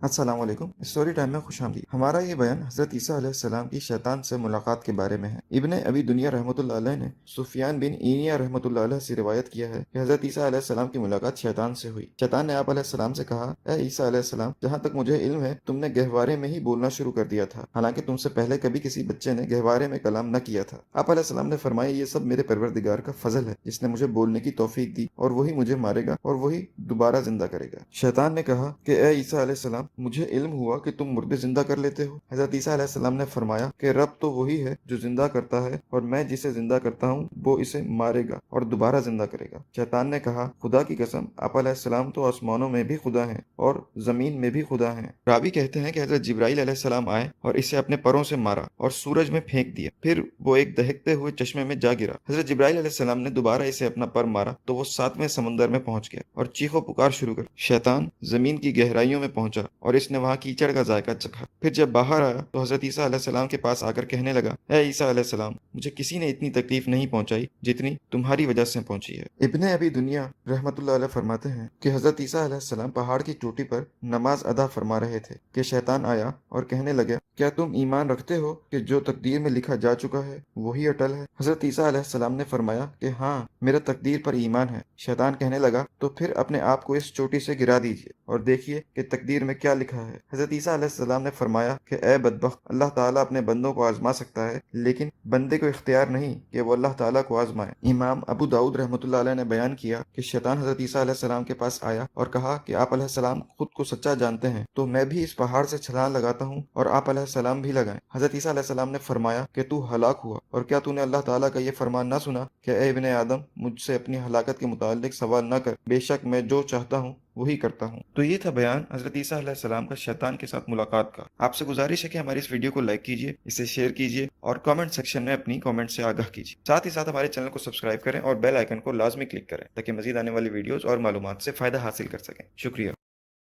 السلام علیکم۔ Story time میں خوش آمدید۔ ہمارا یہ بیان حضرت عیسیٰ علیہ السلام کی شیطان سے ملاقات کے بارے میں ہے۔ ابن ابی دنیا رحمۃ اللہ علیہ نے سفیان بن اینیا رحمۃ اللہ علیہ سے روایت کیا ہے کہ حضرت عیسیٰ علیہ السلام کی ملاقات شیطان سے ہوئی۔ شیطان نے آپ علیہ السلام سے کہا، اے عیسیٰ علیہ السلام، جہاں تک مجھے علم ہے تم نے گہوارے میں ہی بولنا شروع کر دیا تھا، حالانکہ تم سے پہلے کبھی کسی بچے نے گہوارے میں کلام نہ کیا تھا۔ آپ علیہ السلام نے فرمایا، یہ سب میرے پروردگار کا فضل ہے جس نے مجھے بولنے کی توفیق دی، اور وہی مجھے مارے گا اور وہی دوبارہ زندہ کرے گا۔ شیطان نے کہا کہ اے عیسیٰ علیہ السلام، مجھے علم ہوا کہ تم مردے زندہ کر لیتے ہو۔ حضرت عیسیٰ علیہ السلام نے فرمایا کہ رب تو وہی ہے جو زندہ کرتا ہے، اور میں جسے زندہ کرتا ہوں وہ اسے مارے گا اور دوبارہ زندہ کرے گا۔ شیطان نے کہا، خدا کی قسم، آپ علیہ السلام تو آسمانوں میں بھی خدا ہیں اور زمین میں بھی خدا ہیں۔ راوی کہتے ہیں کہ حضرت جبرائیل علیہ السلام آئے اور اسے اپنے پروں سے مارا اور سورج میں پھینک دیا، پھر وہ ایک دہکتے ہوئے چشمے میں جا گرا۔ حضرت جبرائیل علیہ السلام نے دوبارہ اسے اپنا پر مارا تو وہ 7ویں سمندر میں پہنچ گیا اور چیخ و پکار شروع کر۔ شیطان زمین کی گہرائیوں میں پہنچا اور اس نے وہاں کیچڑ کا ذائقہ چکھا۔ پھر جب باہر آیا تو حضرت عیسیٰ علیہ السلام کے پاس آ کر کہنے لگا، اے عیسیٰ علیہ السلام، مجھے کسی نے اتنی تکلیف نہیں پہنچائی جتنی تمہاری وجہ سے پہنچی ہے۔ ابن ابی دنیا رحمۃ اللہ علیہ فرماتے ہیں کہ حضرت عیسیٰ علیہ السلام پہاڑ کی چوٹی پر نماز ادا فرما رہے تھے کہ شیطان آیا اور کہنے لگا، کیا تم ایمان رکھتے ہو کہ جو تقدیر میں لکھا جا چکا ہے وہی اٹل ہے؟ حضرت عیسیٰ علیہ السلام نے فرمایا کہ ہاں، میرا تقدیر پر ایمان ہے۔ شیطان کہنے لگا، تو پھر اپنے آپ کو اس چوٹی سے گرا دیجیے اور دیکھیے کہ تقدیر میں کیا لکھا ہے۔ حضرت عیسیٰ علیہ السلام نے فرمایا کہ اے بدبخت، اللہ تعالیٰ اپنے بندوں کو آزما سکتا ہے، لیکن بندے کو اختیار نہیں کہ وہ اللہ تعالیٰ کو آزمائے۔ امام ابو داؤد رحمۃ اللہ علیہ نے بیان کیا کہ شیطان حضرت عیسیٰ علیہ السلام کے پاس آیا اور کہا کہ آپ علیہ السلام خود کو سچا جانتے ہیں تو میں بھی اس پہاڑ سے چھلانگ لگاتا ہوں اور آپ علیہ السلام بھی لگائیں۔ حضرت عیسیٰ علیہ السلام نے فرمایا کہ تو ہلاک ہوا، اور کیا تو نے اللہ تعالیٰ کا یہ فرمان نہ سنا کہ اے ابن آدم، مجھ سے اپنی ہلاکت کے متعلق سوال نہ کر، بے شک میں جو چاہتا ہوں وہی کرتا ہوں۔ تو یہ تھا بیان حضرت عیسیٰ علیہ السلام کا شیطان کے ساتھ ملاقات کا۔ آپ سے گزارش ہے کہ ہماری اس ویڈیو کو لائک کیجیے، اسے شیئر کیجیے اور کامنٹ سیکشن میں اپنی کامنٹ سے آگاہ کیجیے۔ ساتھ ہی ساتھ ہمارے چینل کو سبسکرائب کریں اور بیل آئیکن کو لازمی کلک کریں تاکہ مزید آنے والی ویڈیوز اور معلومات سے فائدہ حاصل کر سکیں۔ شکریہ۔